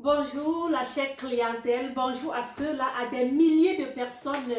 Bonjour la chère clientèle, bonjour à ceux-là, à des milliers de personnes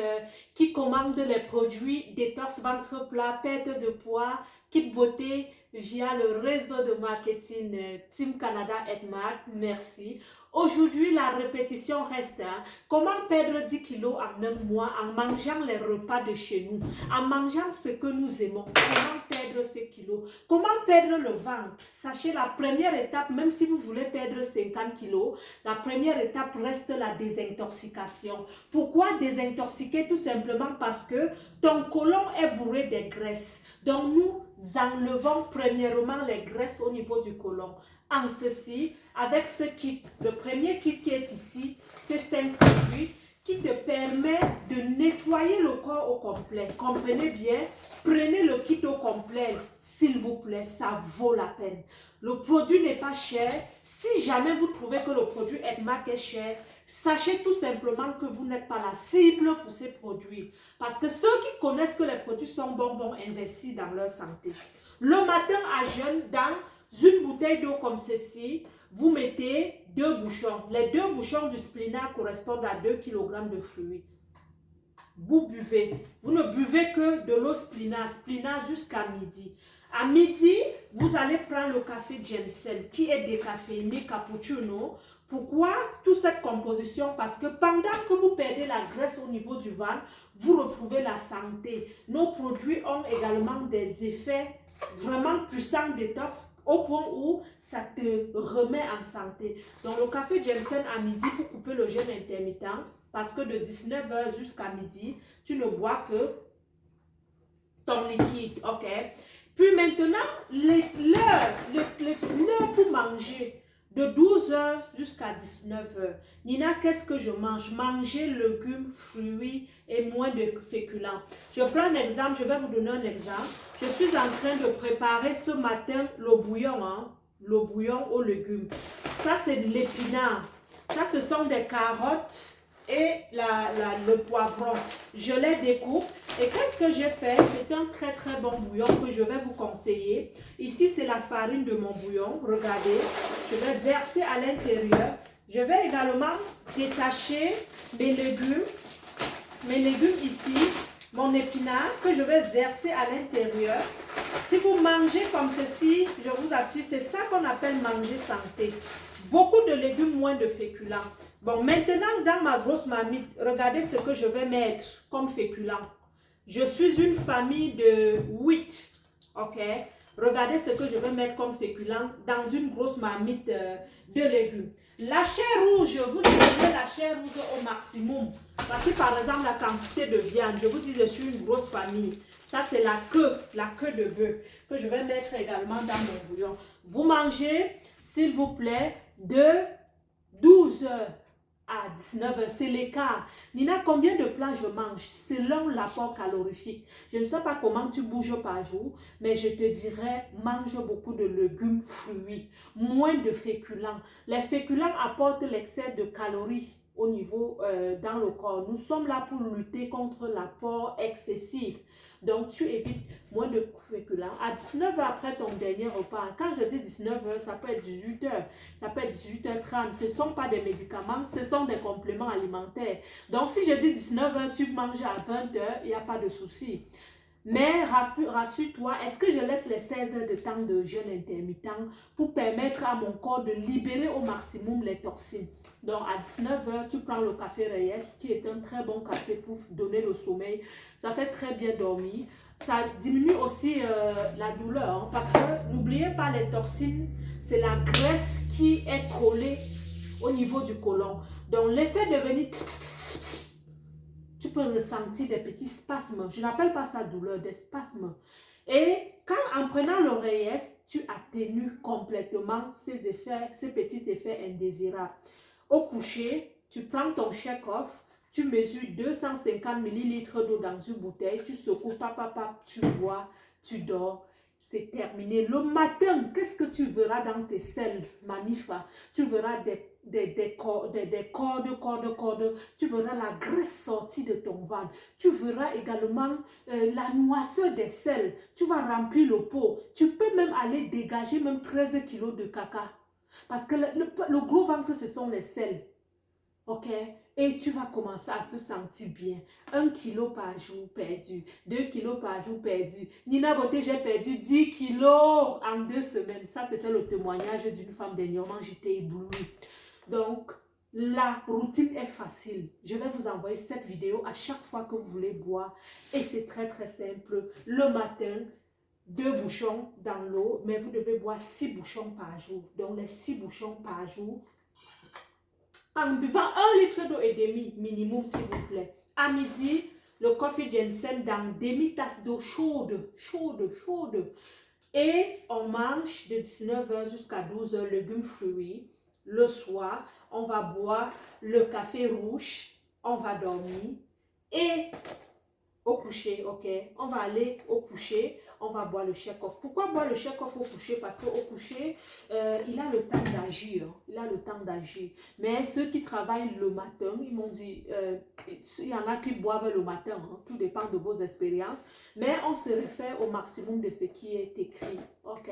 qui commandent les produits détox ventre plat, perte de poids, kit beauté via le réseau de marketing Team Canada Edmart. Merci. Aujourd'hui, la répétition reste. Comment perdre 10 kilos en un mois en mangeant les repas de chez nous, en mangeant ce que nous aimons. Comment perdre ces kilos? Comment perdre le ventre? Sachez la première étape, même si vous voulez perdre 50 kilos, la première étape reste la désintoxication. Pourquoi désintoxiquer? Tout simplement parce que ton côlon est bourré de graisses. Donc nous enlevons premièrement les graisses au niveau du côlon. En ceci, avec ce kit, le premier kit qui est ici, c'est 5 produits qui te permet de nettoyer le corps au complet. Comprenez bien, prenez le kit au complet, s'il vous plaît, ça vaut la peine. Le produit n'est pas cher. Si jamais vous trouvez que le produit Edmart est cher, sachez tout simplement que vous n'êtes pas la cible pour ces produits. Parce que ceux qui connaissent que les produits sont bons vont investir dans leur santé. Le matin à jeûne, dans une bouteille d'eau comme ceci, vous mettez 2 bouchons. Les 2 bouchons du Splina correspondent à 2 kg de fluide. Vous buvez. Vous ne buvez que de l'eau Splina jusqu'à midi. À midi, vous allez prendre le café Ginseng qui est décaféiné, cappuccino. Pourquoi toute cette composition? Parce que pendant que vous perdez la graisse au niveau du ventre, vous retrouvez la santé. Nos produits ont également des effets vraiment puissants détox au point où ça te remet en santé. Donc le café Ginseng à midi pour couper le jeûne intermittent, parce que de 19h jusqu'à midi, tu ne bois que ton liquide, ok? Puis maintenant, l'heure pour manger, de 12h jusqu'à 19h. Nina, qu'est-ce que je mange? Manger légumes, fruits et moins de féculents. Je prends un exemple, je vais vous donner un exemple. Je suis en train de préparer ce matin le bouillon, le bouillon aux légumes. Ça, c'est de l'épinard. Ça, ce sont des carottes et le poivron. Je les découpe. Et qu'est-ce que j'ai fait? C'est un très très bon bouillon que je vais vous conseiller. Ici, c'est la farine de mon bouillon. Regardez, je vais verser à l'intérieur. Je vais également détacher mes légumes. Mes légumes ici, mon épinard que je vais verser à l'intérieur. Si vous mangez comme ceci, je vous assure, c'est ça qu'on appelle manger santé. Beaucoup de légumes, moins de féculents. Bon, maintenant, dans ma grosse marmite, regardez ce que je vais mettre comme féculents. Je suis une famille de 8, ok? Regardez ce que je vais mettre comme féculents dans une grosse marmite de légumes. La chair rouge, vous utilisez la chair rouge au maximum. Parce que par exemple, la quantité de viande, je vous dis, je suis une grosse famille. Ça, c'est la queue de bœuf que je vais mettre également dans mon bouillon. Vous mangez, s'il vous plaît, de 12h à 19h, c'est l'écart. Nina, combien de plats je mange selon l'apport calorifique? Je ne sais pas comment tu bouges par jour, mais je te dirais, mange beaucoup de légumes, fruits, moins de féculents. Les féculents apportent l'excès de calories au niveau dans le corps. Nous sommes là pour lutter contre l'apport excessif. Donc, tu évites moins de féculents. À 19h après ton dernier repas, quand je dis 19h, ça peut être 18h, ça peut être 18h30. Ce ne sont pas des médicaments, ce sont des compléments alimentaires. Donc, si je dis 19h, tu manges à 20h, il n'y a pas de souci. Mais rassure-toi, est-ce que je laisse les 16 heures de temps de jeûne intermittent pour permettre à mon corps de libérer au maximum les toxines? Donc à 19h, tu prends le café Reyes, qui est un très bon café pour donner le sommeil. Ça fait très bien dormir. Ça diminue aussi la douleur, hein, parce que n'oubliez pas, les toxines, c'est la graisse qui est collée au niveau du côlon. Donc l'effet de venir... Tu peux ressentir des petits spasmes. Je n'appelle pas ça douleur, des spasmes. Et quand en prenant le Reyes, tu atténues complètement ces effets, ces petits effets indésirables. Au coucher, tu prends ton shake-off, tu mesures 250 ml d'eau dans une bouteille, tu secoues, tu bois, tu dors. C'est terminé. Le matin, qu'est-ce que tu verras dans tes selles, Manifa? Tu verras des cordes. Tu verras la graisse sortie de ton ventre. Tu verras également la noisseur des selles. Tu vas remplir le pot. Tu peux même aller dégager même 13 kilos de caca. Parce que le gros ventre, ce sont les selles. Ok? Et tu vas commencer à te sentir bien. 1 kilo par jour perdu. 2 kilos par jour perdu. Nina Beauté, j'ai perdu 10 kilos en 2 semaines. Ça, c'était le témoignage d'une femme dernièrement. J'étais éblouie. Donc, la routine est facile. Je vais vous envoyer cette vidéo à chaque fois que vous voulez boire. Et c'est très, très simple. Le matin, 2 bouchons dans l'eau, mais vous devez boire 6 bouchons par jour. Donc, les 6 bouchons par jour, en buvant 1,5 litre minimum, s'il vous plaît. À midi, le coffee ginseng dans demi-tasse d'eau chaude, chaude, chaude. Et on mange de 19h jusqu'à 12h légumes fruits. Le soir, on va boire le café rouge, on va dormir. Et au coucher, ok, on va aller au coucher, on va boire le shake-off. Pourquoi boire le shake-off au coucher? Parce qu'au coucher, il a le temps d'agir, il a le temps d'agir. Mais ceux qui travaillent le matin, ils m'ont dit, il y en a qui boivent le matin, hein, tout dépend de vos expériences, mais on se réfère au maximum de ce qui est écrit, ok,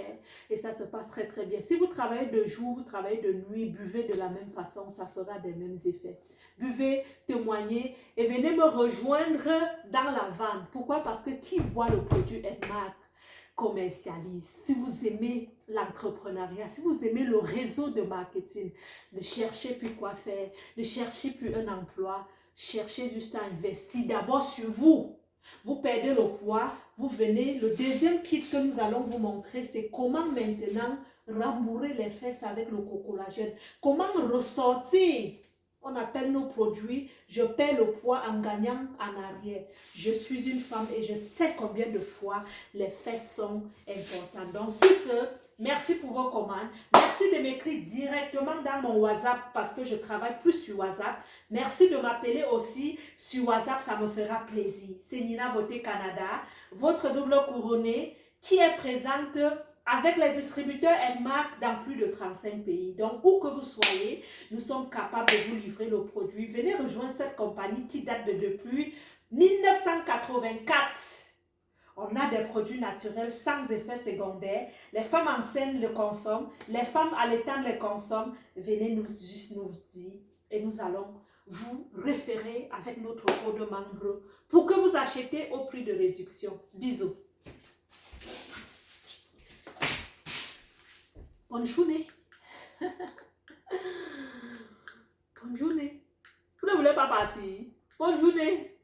et ça se passe très très bien. Si vous travaillez de jour, vous travaillez de nuit, buvez de la même façon, ça fera des mêmes effets. Buvez, témoignez et venez me rejoindre dans la vente. Pourquoi? Parce que qui boit le produit Edmark commercialise. Si vous aimez l'entrepreneuriat, si vous aimez le réseau de marketing, ne cherchez plus quoi faire, ne cherchez plus un emploi, cherchez juste à investir d'abord sur vous. Vous perdez le poids, vous venez. Le deuxième kit que nous allons vous montrer, c'est comment maintenant rembourrer les fesses avec le cocollagène. Comment ressortir. On appelle nos produits, je perds le poids en gagnant en arrière. Je suis une femme et je sais combien de fois les fesses sont importantes. Donc, sur ce, merci pour vos commandes. Merci de m'écrire directement dans mon WhatsApp parce que je travaille plus sur WhatsApp. Merci de m'appeler aussi sur WhatsApp, ça me fera plaisir. C'est Nina Beauté Canada, votre double couronnée qui est présente avec les distributeurs Edmark dans plus de 35 pays. Donc, où que vous soyez, nous sommes capables de vous livrer le produit. Venez rejoindre cette compagnie qui date de depuis 1984. On a des produits naturels sans effet secondaire. Les femmes enceintes le consomment. Les femmes allaitantes le consomment. Venez juste nous dire et nous allons vous référer avec notre code membre pour que vous achetiez au prix de réduction. Bisous. Bonne journée. Bonne journée. Vous ne voulez pas partir? Bonne journée.